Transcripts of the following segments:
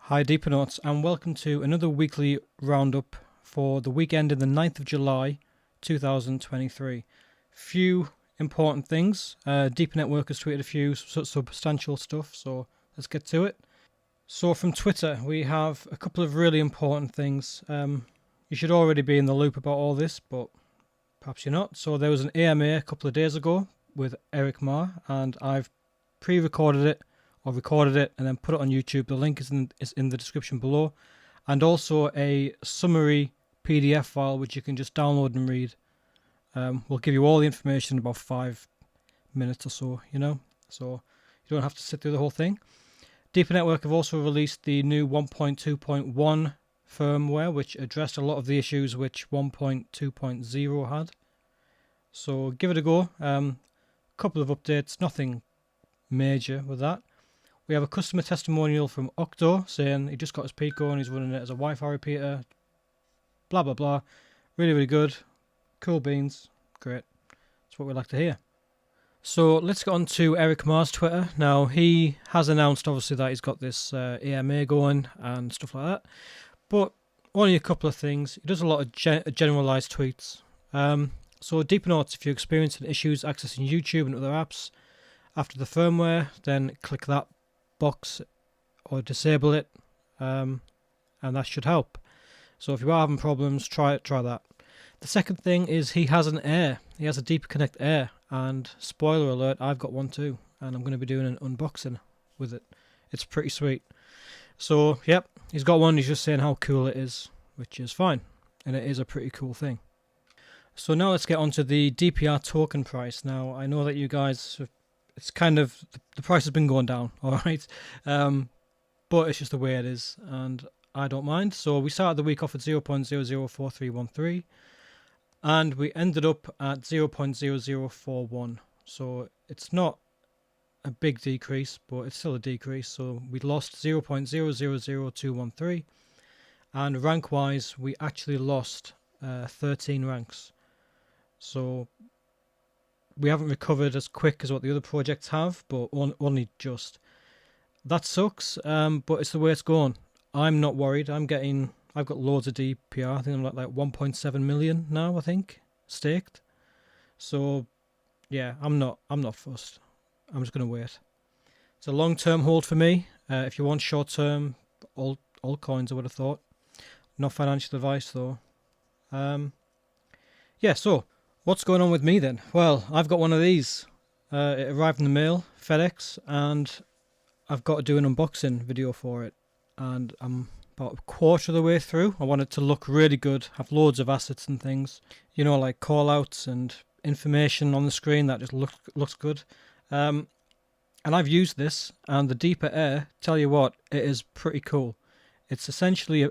Hi DeeperNauts, and welcome to another weekly roundup for the weekend in the 9th of July 2023. Few important things. Deeper Network has tweeted a few substantial stuff, so let's get to it. So from Twitter, we have a couple of really important things. You should already be in the loop about all this, but perhaps you're not. So there was an AMA a couple of days ago with Eric Ma, and I've pre-recorded it, or recorded it and then put it on YouTube. The link is in the description below, and also a summary PDF file which you can just download and read. We'll give you all the information in about 5 minutes or so, so you don't have to sit through the whole thing. Deeper Network have also released the new 1.2.1 firmware, which addressed a lot of the issues which 1.2.0 had. So give it a go. Couple of updates, nothing major with that. We have a customer testimonial from Octo saying he just got his Pico and he's running it as a Wi-Fi repeater. Blah blah blah. Really, really good. Cool beans. Great. That's what we like to hear. So let's get on to Eric Ma's Twitter. Now he has announced obviously that he's got this AMA going and stuff like that. But only a couple of things. He does a lot of generalized tweets. So DeeperNauts, if you're experiencing issues accessing YouTube and other apps after the firmware, then click that box or disable it, and that should help. So if you are having problems, try that. The second thing is he has an Air. He has a DeeperConnect Air, and spoiler alert, I've got one too, and I'm going to be doing an unboxing with it. It's pretty sweet. So yep, he's got one. He's just saying how cool it is, which is fine, and it is a pretty cool thing. So now let's get on to the DPR token price. Now I know that you guys have, it's kind of, the price has been going down, alright, but it's just the way it is, and I don't mind. So we started the week off at 0.004313, and we ended up at 0.0041, so it's not a big decrease, but it's still a decrease. So we lost 0.000213, and rank-wise, we actually lost 13 ranks. So we haven't recovered as quick as what the other projects have, but only just. That sucks, but it's the way it's going. I'm not worried. I've got loads of DPR. I think I'm like 1.7 million now, I think, staked. So yeah, I'm not fussed. I'm just gonna wait. It's a long-term hold for me. If you want short-term, all coins, I would have thought. Not financial advice though. Yeah, so what's going on with me then? Well, I've got one of these. It arrived in the mail, FedEx, and I've got to do an unboxing video for it. And I'm about a quarter of the way through. I want it to look really good, have loads of assets and things, like call-outs and information on the screen that just looks good. And I've used this, and the Deeper Air, tell you what, it is pretty cool. It's essentially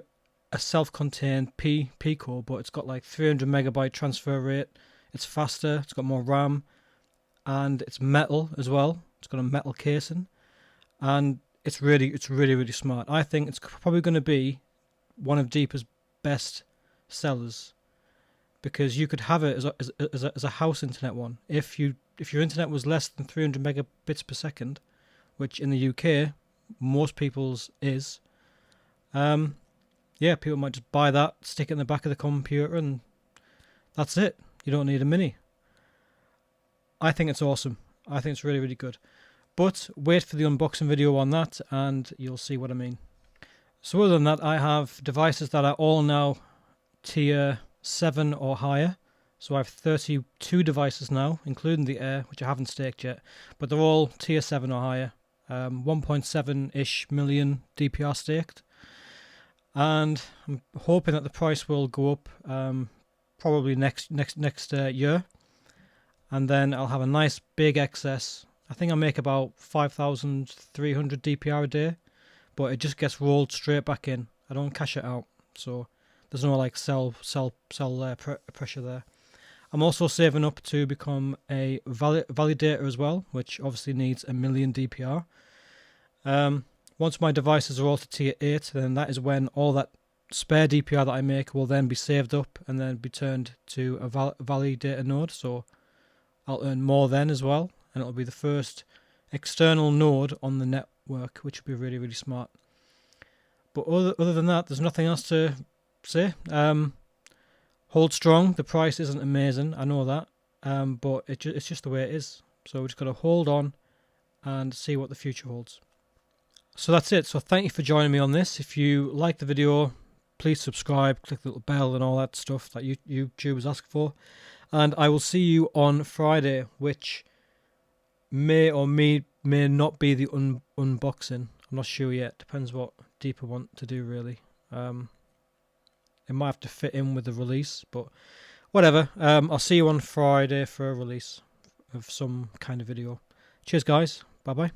a self-contained Pico, but it's got like 300 megabyte transfer rate. It's faster, it's got more RAM, and it's metal as well. It's got a metal casing, and it's really, really smart. I think it's probably going to be one of Deeper's best sellers, because you could have it as a house internet one. If your internet was less than 300 megabits per second, which in the UK most people's is, yeah, people might just buy that, stick it in the back of the computer, and that's it. You don't need a mini. I think it's awesome. I think it's really, really good. But wait for the unboxing video on that and you'll see what I mean. So other than that, I have devices that are all now tier 7 or higher. So I have 32 devices now, including the Air, which I haven't staked yet. But they're all tier 7 or higher. 1.7-ish million DPR staked. And I'm hoping that the price will go up probably next year, and then I'll have a nice big excess. I think I make about 5,300 DPR a day, but it just gets rolled straight back in. I don't cash it out, so there's no like sell pressure there. I'm also saving up to become a validator as well, which obviously needs 1 million DPR. Once my devices are all to tier 8, then that is when all that spare DPR that I make will then be saved up and then be turned to a validator node, so I'll earn more then as well, and it'll be the first external node on the network, which would be really, really smart. But other than that, there's nothing else to say. Hold strong. The price isn't amazing, I know that, but it's just the way it is. So we just got to hold on and see what the future holds. So that's it. So thank you for joining me on this. If you like the video, please subscribe, click the little bell and all that stuff that YouTube is asking for. And I will see you on Friday, which may or may not be the unboxing. I'm not sure yet. Depends what Deeper want to do, really. It might have to fit in with the release, but whatever. I'll see you on Friday for a release of some kind of video. Cheers, guys. Bye-bye.